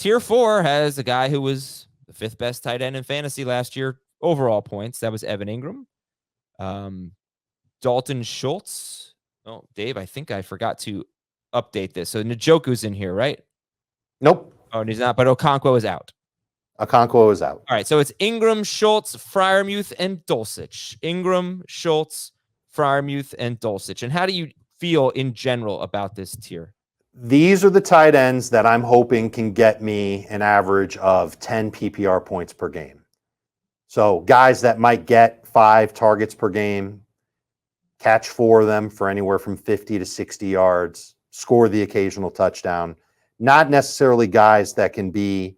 Tier 4 has a guy who was the 5th best tight end in fantasy last year, overall points. That was Evan Ingram. Dalton Schultz. Oh, Dave, I think I forgot to update this. So Njoku's in here, right? Nope. Oh, he's not, but Okonkwo is out. Okonkwo is out. All right, so it's Ingram, Schultz, Freiermuth, and Dulcich. Ingram, Schultz, Freiermuth, and Dulcich. And how do you feel in general about this tier? These are the tight ends that I'm hoping can get me an average of 10 PPR points per game. So guys that might get 5 targets per game, catch 4 of them for anywhere from 50 to 60 yards, score the occasional touchdown. Not necessarily guys that can be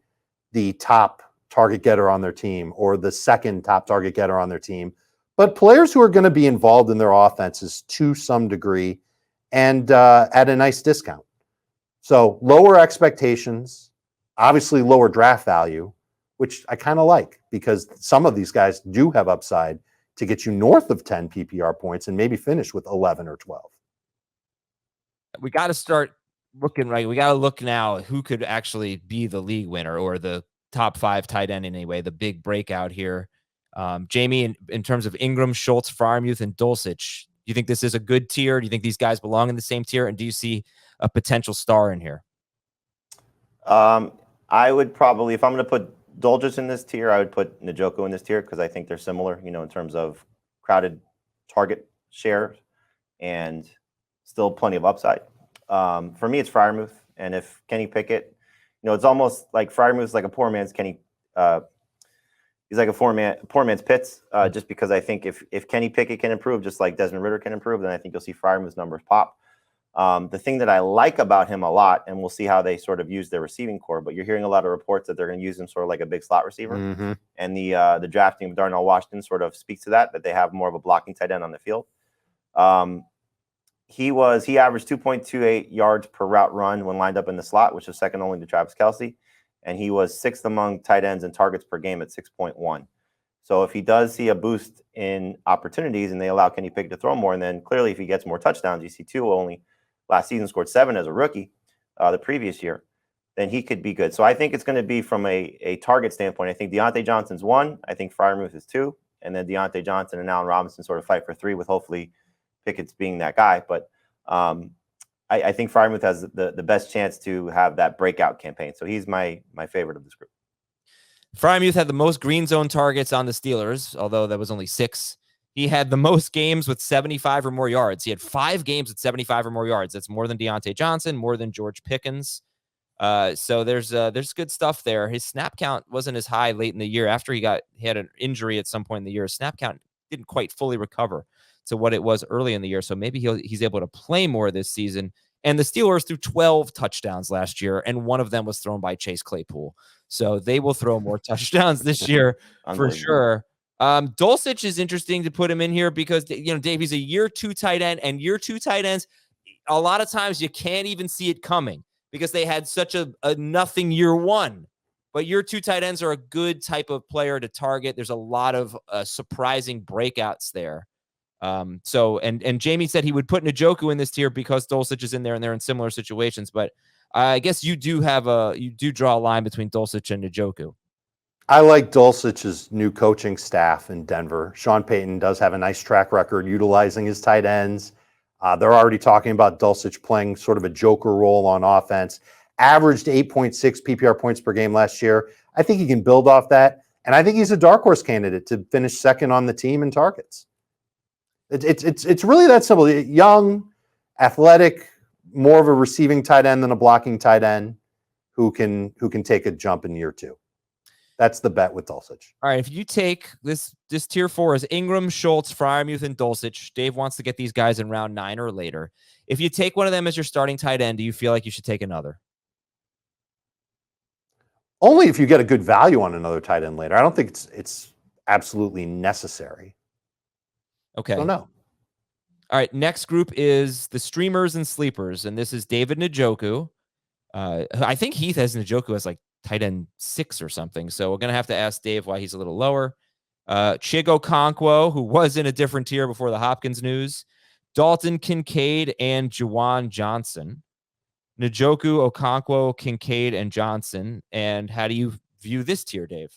the top target getter on their team or the second top target getter on their team, but players who are going to be involved in their offenses to some degree and at a nice discount. So lower expectations, obviously lower draft value, which I kind of like because some of these guys do have upside to get you north of 10 PPR points and maybe finish with 11 or 12. We got to start looking right. We got to look now who could actually be the league winner or the top 5 tight end anyway, the big breakout here. Jamie, in terms of Ingram, Schultz, Freiermuth, and Dulcich, do you think this is a good tier? Do you think these guys belong in the same tier? And do you see a potential star in here? I would probably, if I'm going to put Dulcich in this tier, I would put Njoku in this tier because I think they're similar, in terms of crowded target share and still plenty of upside. For me, it's Freiermuth. And if Kenny Pickett, it's almost like Freiermuth's like a poor man's Kenny. He's like a poor man's Pitts, just because I think if Kenny Pickett can improve, just like Desmond Ridder can improve, then I think you'll see Freiermuth's numbers pop. The thing that I like about him a lot, and we'll see how they sort of use their receiving core, but you're hearing a lot of reports that they're going to use him sort of like a big slot receiver. Mm-hmm. And the drafting of Darnell Washington sort of speaks to that they have more of a blocking tight end on the field. He averaged 2.28 yards per route run when lined up in the slot, which is second only to Travis Kelce. And he was 6th among tight ends in targets per game at 6.1. So if he does see a boost in opportunities and they allow Kenny Pickett to throw more, and then clearly if he gets more touchdowns, you see 2 only last season scored 7 as a rookie the previous year, then he could be good. So I think it's going to be from a target standpoint. I think Deontay Johnson's 1. I think Freiermuth is 2. And then Deontay Johnson and Allen Robinson sort of fight for 3 with hopefully Pickett's being that guy. But I think Freiermuth has the best chance to have that breakout campaign. So he's my favorite of this group. Freiermuth had the most green zone targets on the Steelers, although that was only 6. He had the most games with 75 or more yards. He had 5 games with 75 or more yards. That's more than Deontay Johnson, more than George Pickens. So there's good stuff there. His snap count wasn't as high late in the year after he had an injury at some point in the year. His snap count didn't quite fully recover to what it was early in the year. So maybe he's able to play more this season. And the Steelers threw 12 touchdowns last year, and one of them was thrown by Chase Claypool. So they will throw more touchdowns this year for sure. Dulcich is interesting to put him in here because, Dave, he's a year 2 tight end, and year 2 tight ends, a lot of times you can't even see it coming because they had such a nothing year 1. But year 2 tight ends are a good type of player to target. There's a lot of surprising breakouts there. So Jamie said he would put Njoku in this tier because Dulcich is in there and they're in similar situations. But I guess you do draw a line between Dulcich and Njoku. I like Dulcich's new coaching staff in Denver. Sean Payton does have a nice track record utilizing his tight ends. They're already talking about Dulcich playing sort of a joker role on offense. Averaged 8.6 PPR points per game last year. I think he can build off that. And I think he's a dark horse candidate to finish second on the team in targets. It's really that simple. Young, athletic, more of a receiving tight end than a blocking tight end who can take a jump in year 2. That's the bet with Dulcich. All right, if you take this tier 4 is Ingram, Schultz, Freiermuth, and Dulcich. Dave wants to get these guys in round 9 or later. If you take one of them as your starting tight end, do you feel like you should take another? Only if you get a good value on another tight end later. I don't think it's absolutely necessary. Okay. So no. All right, next group is the streamers and sleepers, and this is David Njoku. I think Heath has Njoku as like tight end 6 or something, so we're going to have to ask Dave why he's a little lower. Chigo Okonkwo, who was in a different tier before the Hopkins news. Dalton Kincaid and Juwan Johnson. Njoku, Okonkwo, Kincaid, and Johnson. And how do you view this tier, Dave?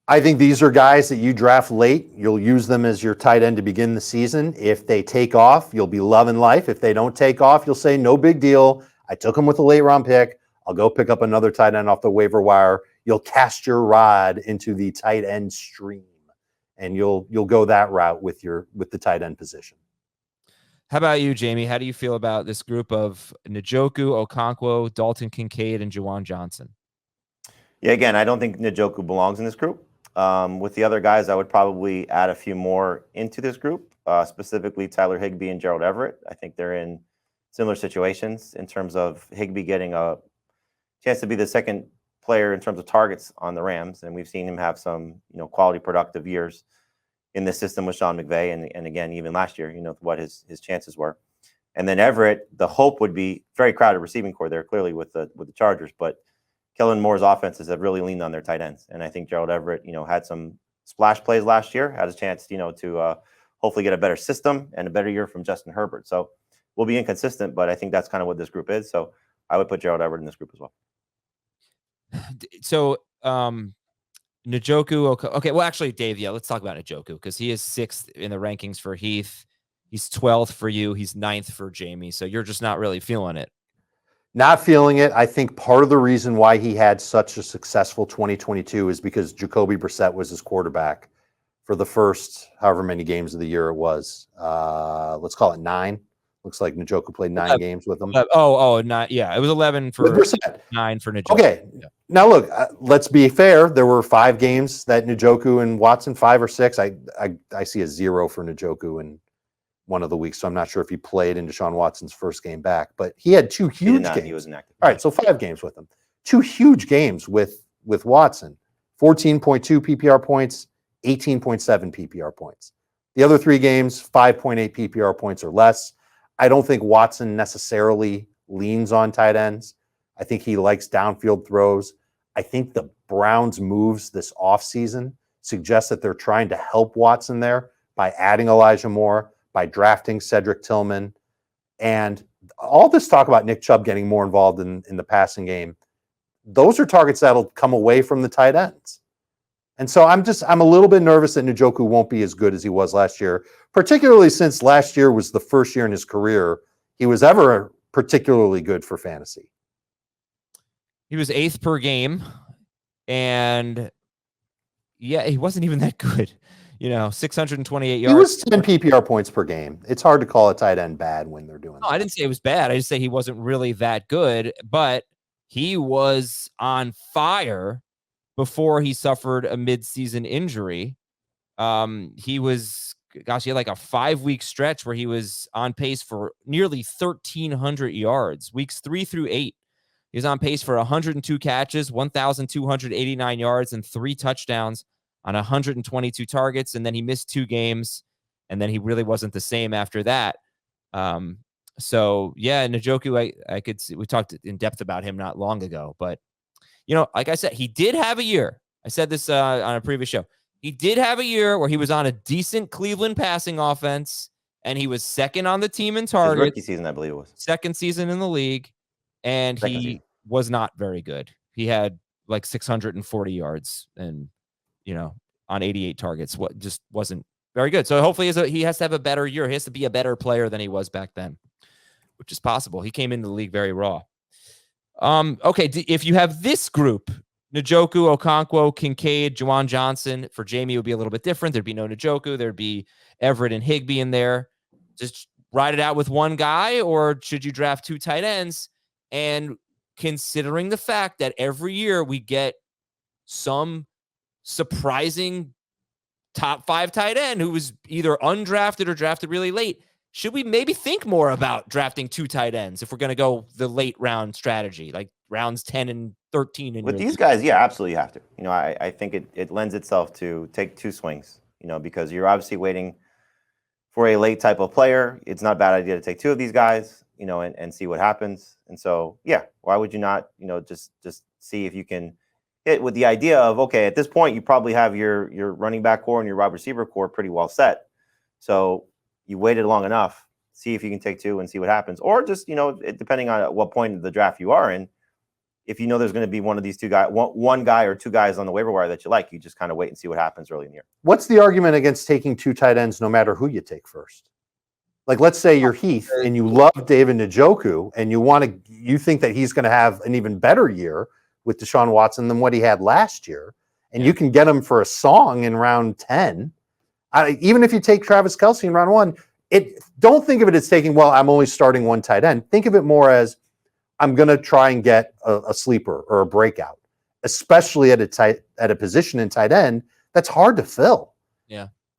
I think these are guys that you draft late. You'll use them as your tight end to begin the season. If they take off, you'll be loving life. If they don't take off, you'll say, no big deal. I took them with a late round pick. I'll go pick up another tight end off the waiver wire. You'll cast your rod into the tight end stream, and you'll go that route with the tight end position. How about you, Jamie? How do you feel about this group of Njoku, Okonkwo, Dalton Kincaid, and Juwan Johnson? Yeah, again, I don't think Njoku belongs in this group. With the other guys, I would probably add a few more into this group, specifically Tyler Higbee and Gerald Everett. I think they're in similar situations in terms of Higbee getting a chance to be the second player in terms of targets on the Rams, and we've seen him have some, quality productive years in this system with Sean McVay, and again, even last year, what his chances were. And then Everett, the hope would be very crowded receiving core there, clearly with the Chargers, but Kellen Moore's offenses have really leaned on their tight ends, and I think Gerald Everett, had some splash plays last year, had a chance, to hopefully get a better system and a better year from Justin Herbert. So we'll be inconsistent, but I think that's kind of what this group is. So I would put Gerald Everett in this group as well. So Njoku, okay. Well, actually, Dave, yeah, let's talk about Njoku because he is 6th in the rankings for Heath. He's 12th for you. He's 9th for Jamie. So you're just not really feeling it. Not feeling it. I think part of the reason why he had such a successful 2022 is because Jacoby Brissett was his quarterback for the first however many games of the year it was. Let's call it 9. Looks like Njoku played 9 games with them. Not yeah. It was 11 for Brissett. 9 for Njoku. Okay. Yeah. Now look, let's be fair. There were 5 games that Njoku and Watson, 5 or 6. I see a 0 for Njoku in one of the weeks, so I'm not sure if he played in Deshaun Watson's first game back, but he had 2 huge games. He was inactive. All right, so 5 games with him. 2 huge games with Watson. 14.2 PPR points, 18.7 PPR points. The other 3 games, 5.8 PPR points or less. I don't think Watson necessarily leans on tight ends. I think he likes downfield throws. I think the Browns' moves this offseason suggest that they're trying to help Watson there by adding Elijah Moore, by drafting Cedric Tillman, and all this talk about Nick Chubb getting more involved in the passing game. Those are targets that'll come away from the tight ends. And so I'm a little bit nervous that Njoku won't be as good as he was last year, particularly since last year was the first year in his career he was ever particularly good for fantasy. He was 8th per game, and yeah, he wasn't even that good. 628 yards. He was 10 PPR points per game. It's hard to call a tight end bad when they're doing that. I didn't say it was bad. I just say he wasn't really that good, but he was on fire before he suffered a midseason injury. He had like a 5-week stretch where he was on pace for nearly 1,300 yards, weeks 3 through 8. He was on pace for 102 catches, 1,289 yards, and 3 touchdowns on 122 targets. And then he missed 2 games, and then he really wasn't the same after that. So yeah, Njoku, I could see, we talked in depth about him not long ago, but like I said, he did have a year. I said this on a previous show. He did have a year where he was on a decent Cleveland passing offense, and he was 2nd on the team in targets. Rookie season, I believe it was. 2nd season in the league, and he was not very good. He had like 640 yards and, on 88 targets. What just wasn't very good. So hopefully he has to have a better year. He has to be a better player than he was back then, which is possible. He came into the league very raw. Okay, if you have this group, Njoku, Okonkwo, Kincaid, Juwan Johnson, for Jamie it would be a little bit different. There'd be no Njoku. There'd be Everett and Higbee in there. Just ride it out with one guy, or should you draft 2 tight ends? And considering the fact that every year we get some surprising top 5 tight end who was either undrafted or drafted really late, should we maybe think more about drafting 2 tight ends if we're going to go the late round strategy, like rounds 10 and 13? With these guys, yeah, absolutely you have to. I think it lends itself to take 2 swings, because you're obviously waiting for a late type of player. It's not a bad idea to take 2 of these guys, and see what happens. And so, yeah, why would you not, just see if you can hit with the idea of, okay, at this point, you probably have your running back core and your wide receiver core pretty well set. So you waited long enough see if you can take 2 and see what happens. Or just, depending on what point of the draft you are in, if you know there's going to be one of these 2 guys, one guy or 2 guys on the waiver wire that you like, you just kind of wait and see what happens early in the year. What's the argument against taking 2 tight ends no matter who you take first? Like, let's say you're Heath and you love David Njoku and you think that he's going to have an even better year with Deshaun Watson than what he had last year, and you can get him for a song in round 10. Even if you take Travis Kelce in round 1, don't think of it as taking, well, I'm only starting 1 tight end. Think of it more as, I'm going to try and get a sleeper or a breakout, especially at a position in tight end that's hard to fill. Yeah.